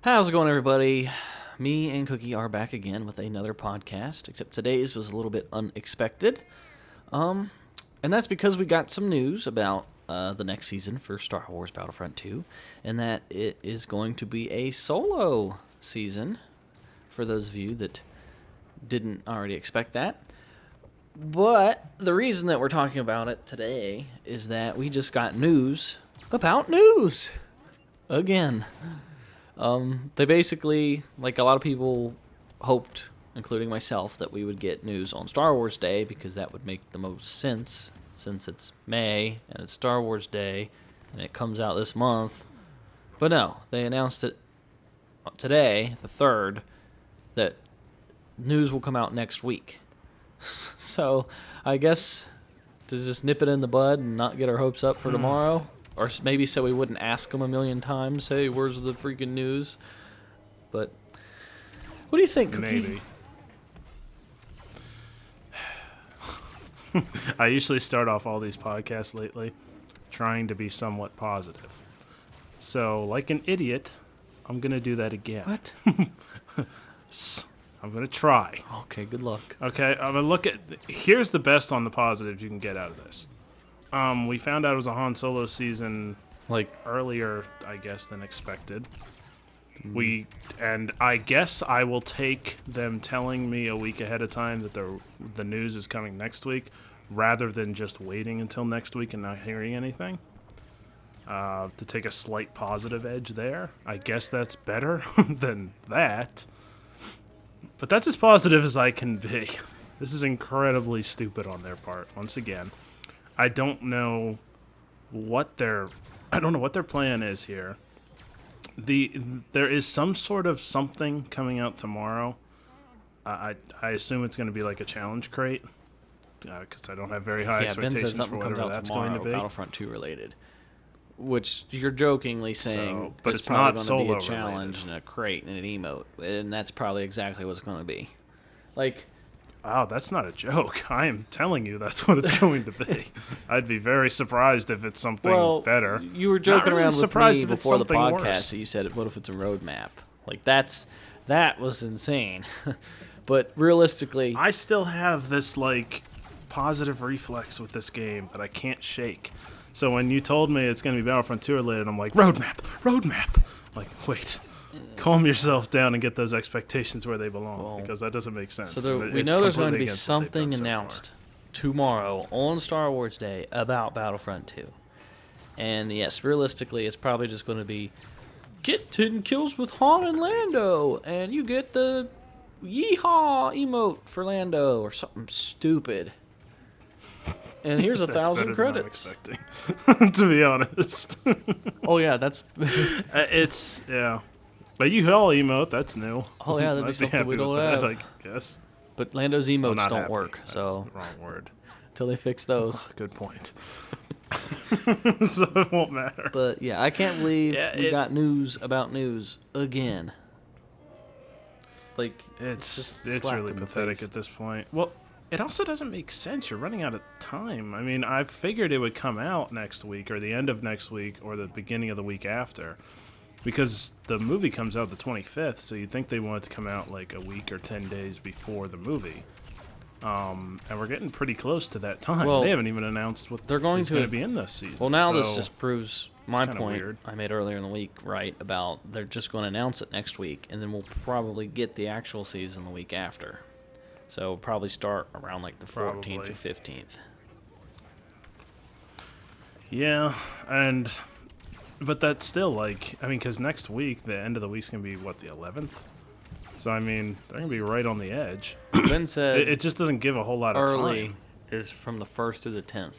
How's it going, everybody? Me and Cookie are back again with another podcast, except today's was a little bit unexpected. And that's because we got some news about the next season for Star Wars Battlefront 2, and that it is going to be a solo season, for those of you that didn't already expect that. But the reason that we're talking about it today is that we just got news about news again. They basically, like a lot of people hoped, including myself, that we would get news on Star Wars Day because that would make the most sense since it's May and it's Star Wars Day and it comes out this month. But no, they announced it today, the 3rd, that news will come out next week. So I guess to just nip it in the bud and not get our hopes up for tomorrow. Or maybe so we wouldn't ask them a million times, hey, where's the freaking news? But what do you think, Cookie? Maybe. I usually start off all these podcasts lately trying to be somewhat positive. So, like an idiot, I'm going to do that again. What? I'm going to try. Okay, good luck. Okay, I'm going to look at... Here's the best on the positives you can get out of this. We found out it was a Han Solo season Like, earlier, I guess, than expected. And I guess I will take them telling me a week ahead of time that the news is coming next week, rather than just waiting until next week and not hearing anything. To take a slight positive edge there. I guess that's better than that. But that's as positive as I can be. This is incredibly stupid on their part, once again. I don't know what their plan is here. There is some sort of something coming out tomorrow. I assume it's going to be like a challenge crate, because I don't have very high expectations for whatever that's going to be. Battlefront 2 related, which you're jokingly saying, but it's probably not gonna solo be a challenge related. and a crate and an emote, and that's probably exactly what it's going to be. Like. Wow, that's not a joke. I am telling you that's what it's going to be. I'd be very surprised if it's something better. You were joking really around with surprised me if it's before the something podcast, worse. so you said, what if it's a roadmap? Like, that was insane. But realistically... I still have this, positive reflex with this game that I can't shake. So when you told me it's going to be Battlefront 2 related, I'm like, roadmap. Like, wait. Calm yourself down and get those expectations where they belong, because that doesn't make sense. So we know there's going to be something announced tomorrow on Star Wars Day about Battlefront 2. And yes, realistically, it's probably just going to be, get 10 kills with Han and Lando, and you get the yeehaw emote for Lando, or something stupid. And here's 1,000 credits. Than I'm expecting, to be honest. Oh yeah, that's... yeah. But you all emote, that's new. Oh yeah, that'd be something we don't have. I guess. But Lando's emotes don't happy. work, That's so... the wrong word. Until they fix those. Good point. So it won't matter. But yeah, I can't believe we got news about news again. Like, It's really pathetic at this point. Well, it also doesn't make sense. You're running out of time. I mean, I figured it would come out next week, or the end of next week, or the beginning of the week after. Because the movie comes out the 25th, so you'd think they want it to come out like a week or 10 days before the movie. And we're getting pretty close to that time. Well, they haven't even announced what they're going to be in this season. Well, now this so just proves my point weird. I made earlier in the week, right, about they're just going to announce it next week, and then we'll probably get the actual season the week after. So we'll probably start around like the 14th or 15th. Yeah, but that's still because next week, the end of the week's going to be, the 11th? So, I mean, they're going to be right on the edge. Ben said it just doesn't give a whole lot of early time. is from the 1st to the 10th.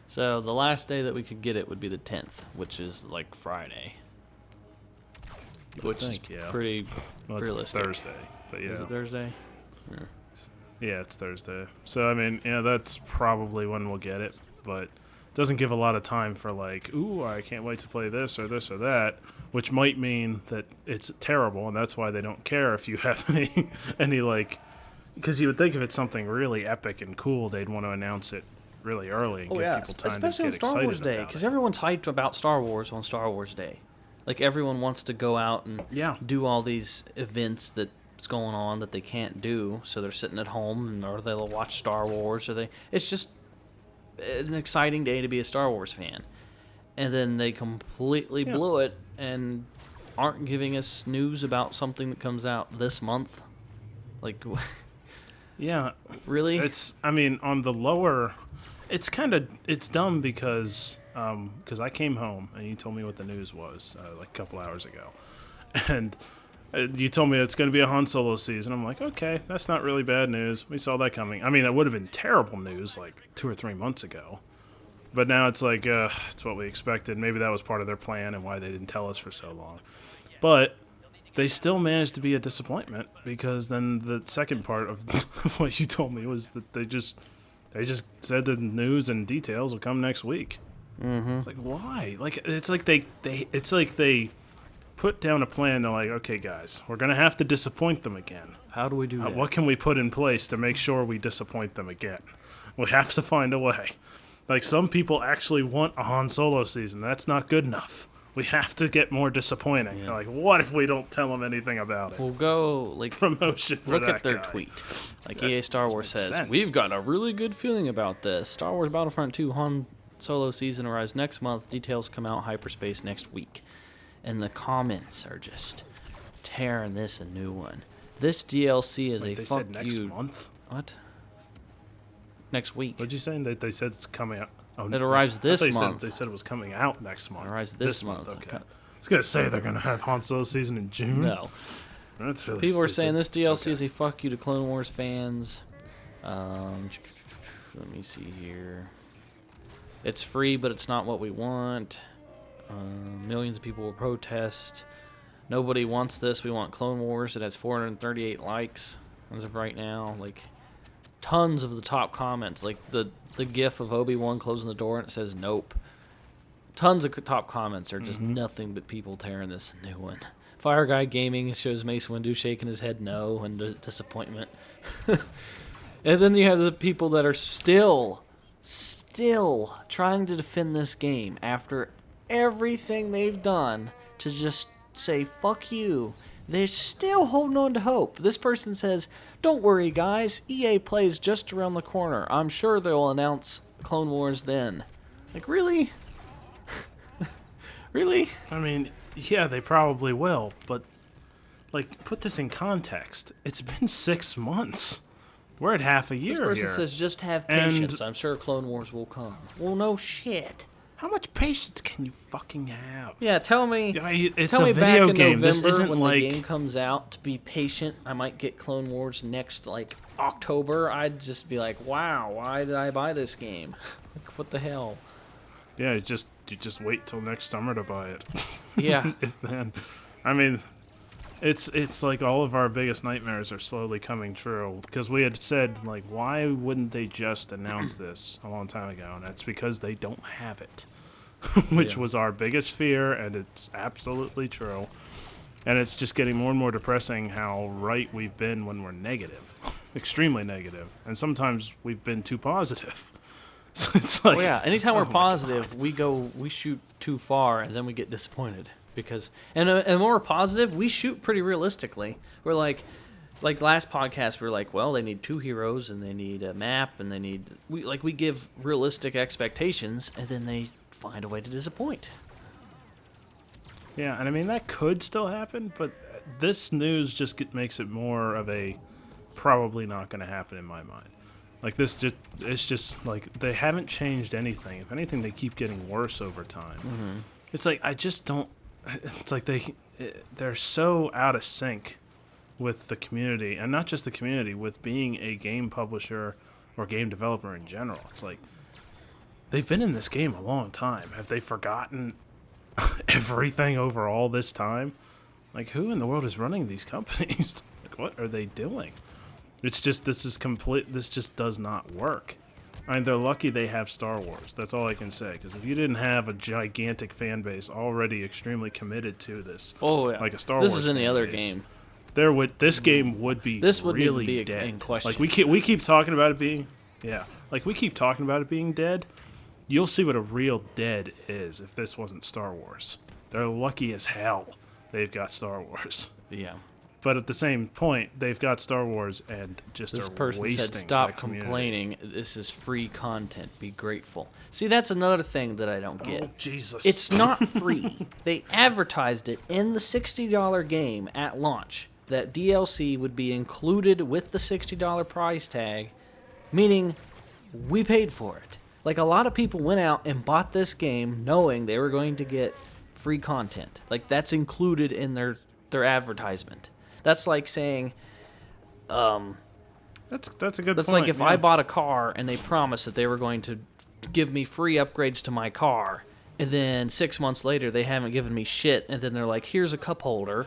So the last day that we could get it would be the 10th, which is like Friday. Which is pretty realistic. It's Thursday, but yeah. Is it Thursday? Yeah, it's Thursday. So, I mean, that's probably when we'll get it, but... doesn't give a lot of time for I can't wait to play this or that, which might mean that it's terrible, and that's why they don't care if you have any because you would think if it's something really epic and cool, they'd want to announce it really early and give people time especially to get on Star Wars excited Day, about because it. everyone's hyped about Star Wars on Star Wars Day. Like everyone wants to go out and Yeah. do all these events that's going on that they can't do, so they're sitting at home or they'll watch Star Wars it's just an exciting day to be a Star Wars fan. And then they completely blew it and aren't giving us news about something that comes out this month. Like Yeah. really? I mean, on the lower, it's dumb because I came home and you told me what the news was like a couple hours ago. And you told me it's going to be a Han Solo season. I'm like, okay, that's not really bad news. We saw that coming. I mean, it would have been terrible news like 2 or 3 months ago. But now it's like, it's what we expected. Maybe that was part of their plan and why they didn't tell us for so long. But they still managed to be a disappointment because then the second part of what you told me was that they just said the news and details will come next week. Mm-hmm. It's like, why? Like it's like they put down a plan. They're like, okay, guys, we're gonna have to disappoint them again. How do we do that? What can we put in place to make sure we disappoint them again? We have to find a way. Like some people actually want a Han Solo season. That's not good enough. We have to get more disappointing. Yeah. Like, what if we don't tell them anything about it? We'll go like Promotion for look that at their guy. tweet. Like That EA Star doesn't Wars make says, sense. we've got a really good feeling about this. Star Wars Battlefront 2 Han Solo season arrives next month. Details come out hyperspace next week. And the comments are just tearing this a new one. This DLC is Wait, a they fuck said next you. month? What? Next week. What'd you say? They said it's coming out. Oh, It arrives this month. They said it was coming out next month. It arrives this month. Okay. I was gonna say they're gonna have Han Solo season in June. No. That's really People are stupid. saying this DLC is Okay. a fuck you to Clone Wars fans. Let me see here. It's free, but it's not what we want. Millions of people will protest. Nobody wants this. We want Clone Wars. It has 438 likes as of right now. Like, tons of the top comments. Like, the gif of Obi-Wan closing the door and it says nope. Tons of top comments are just nothing but people tearing this new one. Fire Guy Gaming shows Mace Windu shaking his head no and disappointment. And then you have the people that are still trying to defend this game after everything they've done to just say fuck you. They're still holding on to hope. This person says, don't worry guys, EA plays just around the corner. I'm sure they'll announce Clone Wars then. Like, really? Really? I mean, yeah, they probably will, but like, put this in context. It's been 6 months. We're at half a year This person here. says just have And- patience. I'm sure Clone Wars will come. Well, no shit. How much patience can you fucking have? Yeah, tell me. It's Tell a me video back in game. November This isn't when like the game comes out to be patient. I might get Clone Wars next like October. I'd just be like, wow, why did I buy this game? Like, what the hell? yeah. You just wait till next summer to buy it. Yeah. If then, I mean, it's like all of our biggest nightmares are slowly coming true because we had said like, why wouldn't they just announce this a long time ago? And that's because they don't have it, which Yeah. was our biggest fear, and it's absolutely true. And it's just getting more and more depressing how right we've been when we're negative, extremely negative, and sometimes we've been too positive. So it's like, Well, yeah. Anytime oh we're my positive, we shoot too far, and then we get disappointed because and when we're positive, we shoot pretty realistically. We're like last podcast, we were like, well, they need 2 heroes, and they need a map, and we give realistic expectations, and then they find a way to disappoint. Yeah, and I mean that could still happen, but this news just makes it more of a probably not going to happen in my mind. Like it's just like they haven't changed anything. If anything, they keep getting worse over time. It's like I just don't. It's like they're so out of sync with the community, and not just the community, with being a game publisher or game developer in general. It's like they've been in this game a long time. Have they forgotten everything over all this time? Like, who in the world is running these companies? Like, what are they doing? It's just, this just does not work. I mean, they're lucky they have Star Wars. That's all I can say. Because if you didn't have a gigantic fan base already extremely committed to this, Oh yeah, like a Star this Wars is in the fan other base, game. this game would be This would need to really be dead. in question. Like we keep talking about it being, yeah, like we keep talking about it being dead. You'll see what a real dead is if this wasn't Star Wars. They're lucky as hell they've got Star Wars. Yeah. But at the same point, they've got Star Wars and just This are person wasting said, "Stop that community." complaining. This is free content. Be grateful." See, that's another thing that I don't get. Oh, Jesus. It's not free. They advertised it in the $60 game at launch that DLC would be included with the $60 price tag, meaning we paid for it. Like, a lot of people went out and bought this game knowing they were going to get free content. Like, that's included in their advertisement. That's like saying, That's a good that's point. like if yeah. I bought a car and they promised that they were going to give me free upgrades to my car, and then 6 months later they haven't given me shit, and then they're like, "Here's a cup holder,"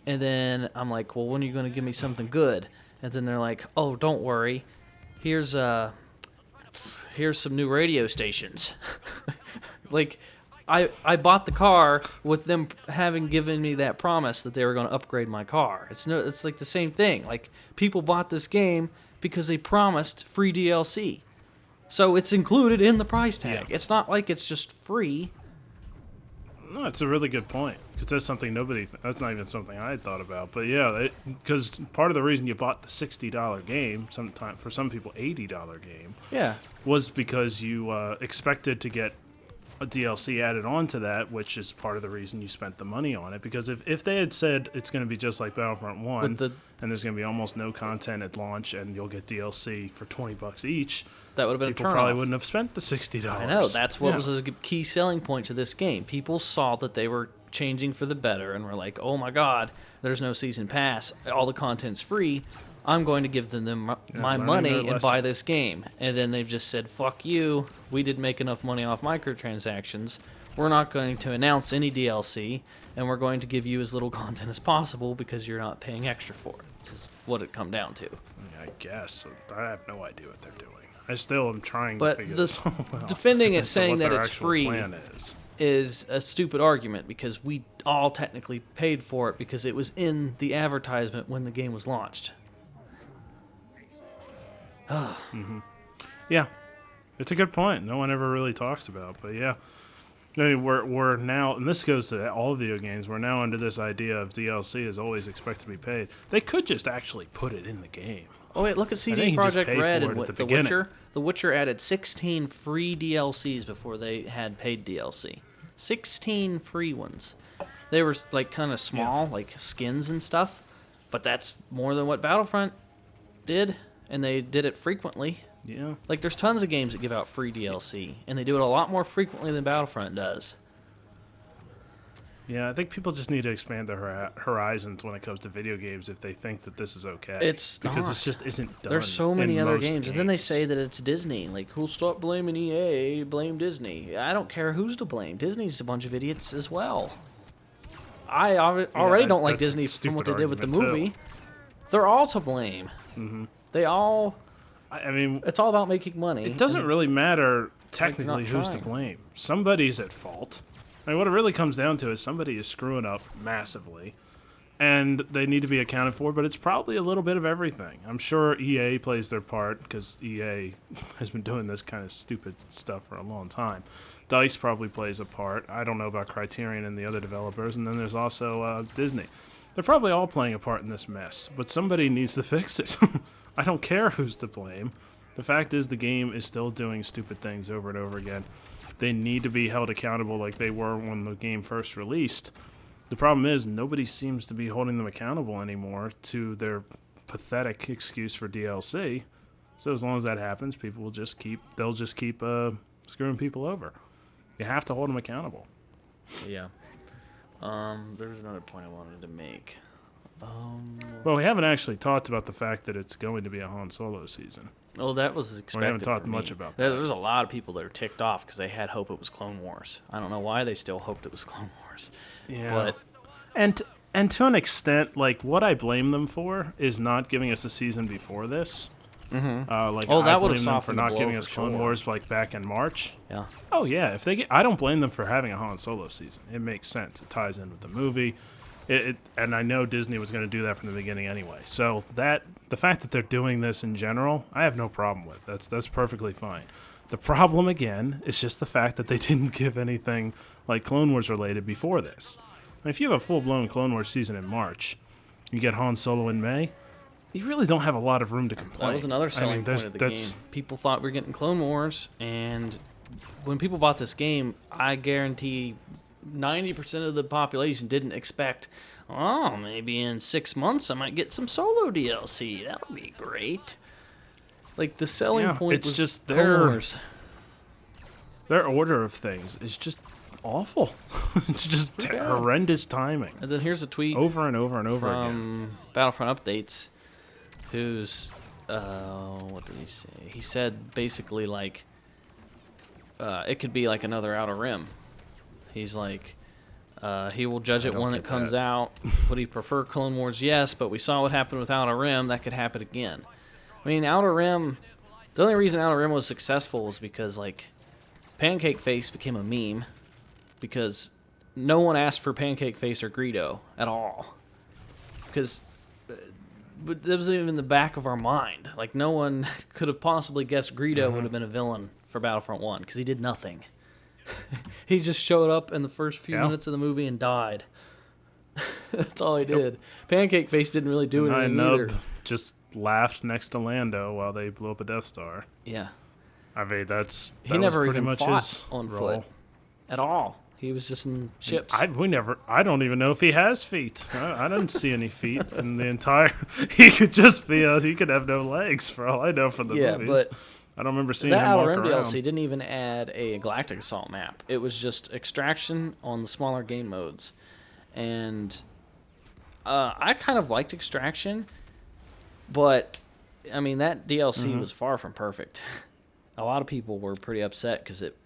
and then I'm like, "Well, when are you going to give me something good?" And then they're like, "Oh, don't worry, here's some new radio stations." Like, I bought the car with them having given me that promise that they were going to upgrade my car. It's like the same thing. Like, people bought this game because they promised free DLC. So it's included in the price tag. Yeah. It's not like it's just free. No, it's a really good point because that's something that's not even something I had thought about. But yeah, because part of the reason you bought the $60 game, for some people $80 game, Yeah. was because you expected to get a DLC added on to that, which is part of the reason you spent the money on it. Because if they had said it's going to be just like Battlefront 1, With the- and there's going to be almost no content at launch, and you'll get DLC for $20 each, That would have been people a turn probably off. wouldn't have spent the $60. I know. That's what Yeah. was a key selling point to this game. People saw that they were changing for the better and were like, "Oh my God, there's no season pass. All the content's free. I'm going to give them my learning money their and lesson. buy this game." And then they've just said, "Fuck you. We didn't make enough money off microtransactions. We're not going to announce any DLC, and we're going to give you as little content as possible because you're not paying extra for it." Is what it come down to. Yeah, I guess. I have no idea what they're doing. I still am trying But to figure the this all out. defending it, as to saying what that their it's actual free, plan is a stupid argument because we all technically paid for it because it was in the advertisement when the game was launched. Yeah, it's a good point. No one ever really talks about, but yeah. I mean, we're now, and this goes to all video games, we're now under this idea of DLC is always expected to be paid. They could just actually put it in the game. Oh wait, look at CD think you just Projekt pay Red for and it at the The beginning. Witcher. The Witcher added 16 free DLCs before they had paid DLC. 16 free ones. They were like kind of small, like skins and stuff, but that's more than what Battlefront did, and they did it frequently. Yeah. Like, there's tons of games that give out free DLC, and they do it a lot more frequently than Battlefront does. Yeah, I think people just need to expand their horizons when it comes to video games if they think that this is okay. It's because not. it just isn't done. There's so many in other most games, and then they say that it's Disney. Like, who'll stop blaming EA? Blame Disney. I don't care who's to blame. Disney's a bunch of idiots as well. I already don't like that's a Disney from what they stupid did with the argument, too. movie. They're all to blame. Mm-hmm. They all. I mean, It's all about making money. it doesn't really matter like technically not who's to trying. blame. Somebody's at fault. I mean, what it really comes down to is somebody is screwing up massively, and they need to be accounted for, but it's probably a little bit of everything. I'm sure EA plays their part, because EA has been doing this kind of stupid stuff for a long time. DICE probably plays a part. I don't know about Criterion and the other developers, and then there's also Disney. They're probably all playing a part in this mess, but somebody needs to fix it. I don't care who's to blame. The fact is the game is still doing stupid things over and over again. They need to be held accountable like they were when the game first released. The problem is nobody seems to be holding them accountable anymore to their pathetic excuse for DLC. So as long as that happens, people will just keep screwing people over. You have to hold them accountable. Yeah. There's another point I wanted to make. Well, we haven't actually talked about the fact that it's going to be a Han Solo season. Oh, that was expected. haven't talked for me. much about There's a lot of people that are ticked off because they had hope it was Clone Wars. I don't know why they still hoped it was Clone Wars. Yeah. But And to an extent, like, what I blame them for is not giving us a season before this. Mm-hmm. Oh, that I would've blame them for softened the not blow giving for us Clone sure. Wars like back in March. yeah. Oh yeah, I don't blame them for having a Han Solo season. It makes sense. It ties in with the movie. And I know Disney was going to do that from the beginning anyway. So the fact that they're doing this in general, I have no problem with. That's perfectly fine. The problem, again, is just the fact that they didn't give anything like Clone Wars related before this. And if you have a full-blown Clone Wars season in March, you get Han Solo in May, you really don't have a lot of room to complain. That was another selling point of the game. People thought we were getting Clone Wars, and when people bought this game, I guarantee 90% of the population didn't expect, oh, maybe in 6 months I might get some Solo DLC. That would be great. Like, the selling point it's was just Clone Wars. Their order of things is just awful. It's just horrendous timing. And then here's a tweet over and over and over again. from Battlefront Updates, who's, what did he say? He said basically like, it could be like another Outer Rim. He's like, he will judge it when it comes out. Would he prefer Clone Wars? Yes, but we saw what happened with Outer Rim. That could happen again. I mean, Outer Rim, the only reason Outer Rim was successful was because, like, Pancake Face became a meme because no one asked for Pancake Face or Greedo at all. Because but that was even in the back of our mind. Like, no one could have possibly guessed Greedo would have been a villain for Battlefront 1 because he did nothing. He just showed up in the first few minutes of the movie and died. That's all he did. Pancake Face didn't really do anything either. Just laughed next to Lando while they blew up a Death Star. Yeah. I mean, he never pretty even much fought his on role. foot at all. He was just in ships. I don't even know if he has feet. I didn't see any feet in the entire. He could just be. He could have no legs for all I know from the movies. But I don't remember seeing him that walk Outer Rim around. DLC didn't even add a Galactic Assault map. It was just Extraction on the smaller game modes, and I kind of liked Extraction, but I mean that DLC was far from perfect. A lot of people were pretty upset because it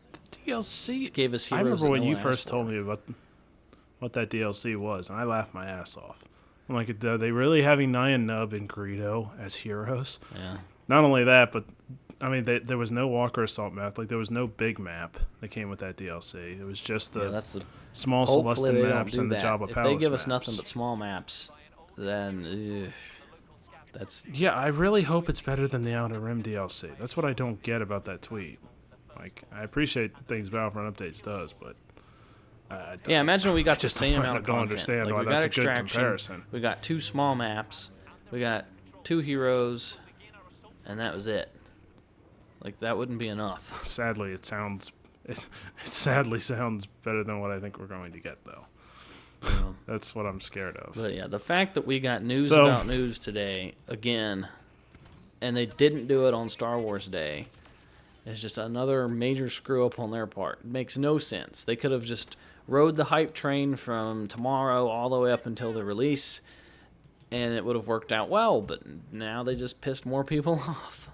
DLC gave us heroes. I remember when no you one first asked told for. me about what that DLC was, and I laughed my ass off. I'm like, are they really having Nyan Nub and Greedo as heroes? Yeah. Not only that, but I mean, there was no Walker Assault map. Like, there was no big map that came with that DLC. It was just the That's the small hopefully Celestin they don't maps do and the that. Jabba If Palace they give maps. us nothing but small maps, then that's Yeah, I really hope it's better than the Outer Rim DLC. That's what I don't get about that tweet. Like, I appreciate things Battlefront Updates does, but yeah. Imagine we got the just same don't amount of don't content. understand like, why we that's got a good Extraction, comparison. we got 2 small maps, we got 2 heroes, and that was it. Like, that wouldn't be enough. Sadly, it sadly sounds better than what I think we're going to get, though. That's what I'm scared of. But yeah, the fact that we got news about news today again, and they didn't do it on Star Wars Day, is just another major screw up on their part. It makes no sense. They could have just rode the hype train from tomorrow all the way up until the release, and it would have worked out well. But now they just pissed more people off.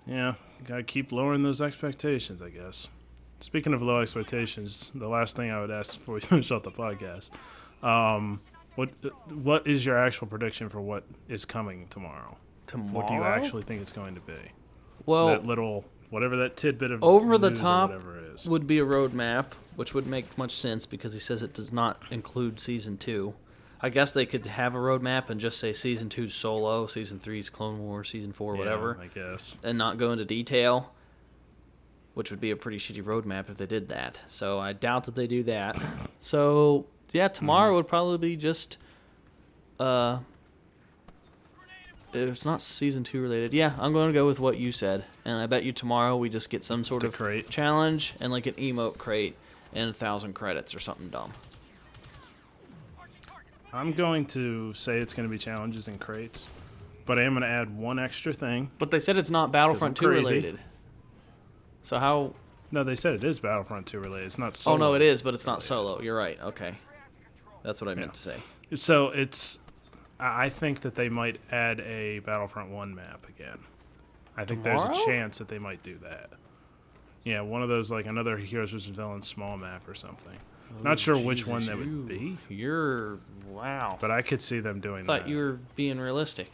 Yeah, gotta keep lowering those expectations, I guess. Speaking of low expectations, the last thing I would ask before we finish up the podcast, what is your actual prediction for what is coming tomorrow? Tomorrow? What do you actually think it's going to be? Well, That little, whatever that tidbit of over the news or top whatever it is. would be a roadmap, which would make much sense because he says it does not include Season 2. I guess they could have a roadmap and just say Season 2's Solo, Season 3's Clone Wars, Season 4, whatever. I guess. And not go into detail, which would be a pretty shitty roadmap if they did that. So I doubt that they do that. So, yeah, tomorrow would probably be just, if it's not Season 2 related, yeah, I'm going to go with what you said. And I bet you tomorrow we just get some sort of crate. challenge and like an emote crate and 1,000 credits or something dumb. I'm going to say it's going to be challenges and crates, but I am going to add one extra thing. But they said it's not Battlefront 2 crazy. related. So how... No, they said it is Battlefront 2 related. It's not Solo. Oh, no, it is, but it's not Solo. You're right. Okay. That's what I meant to say. So it's... I think that they might add a Battlefront 1 map again. I think there's a chance that they might do that. Yeah, one of those, like another Heroes vs. Villains small map or something. Not sure which one that would be. Wow. But I could see them doing I that. thought you were being realistic.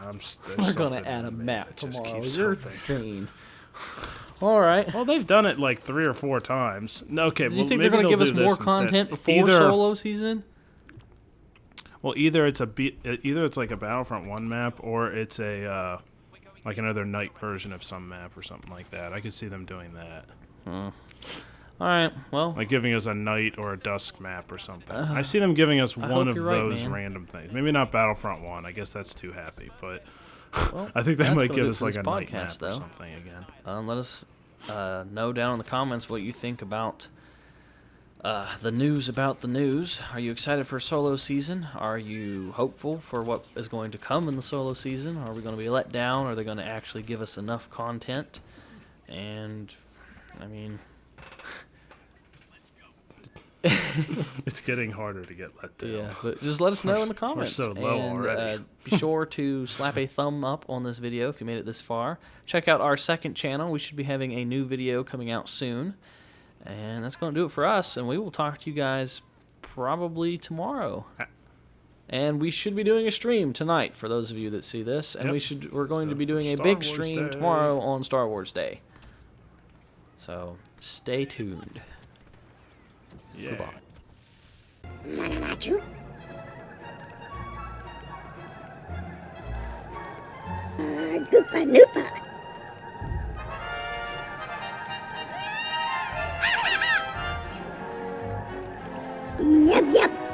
We're going to add a map just tomorrow. keeps You're hoping. insane. All right. Well, they've done it like 3 or 4 times. Okay, Do you think they're going to give us more content before Solo season? Well, either it's like a Battlefront 1 map or it's a Like another night version of some map or something like that. I could see them doing that. All right, well, Like giving us a night or a dusk map or something. I see them giving us one of you're right, those man. random things. Maybe not Battlefront 1. I guess that's too happy. But well I think they that's might gonna give do it us for like this a night map podcast, or though. something again. Let us know down in the comments what you think about the news about the news. Are you excited for solo season? Are you hopeful for what is going to come in the solo season? Are we going to be let down? Are they going to actually give us enough content? And, I mean... It's getting harder to get let down. Yeah, but just let us know in the comments. so low and, already. Be sure to slap a thumb up on this video if you made it this far. Check out our second channel. We should be having a new video coming out soon. And that's going to do it for us. And we will talk to you guys probably tomorrow. And we should be doing a stream tonight for those of you that see this. And Yep. we're going So to be for doing a Star big Wars stream Day. tomorrow on Star Wars Day. So stay tuned. Yeah. Goodbye. Manamatu? Goopa Noopa. Yep, yep.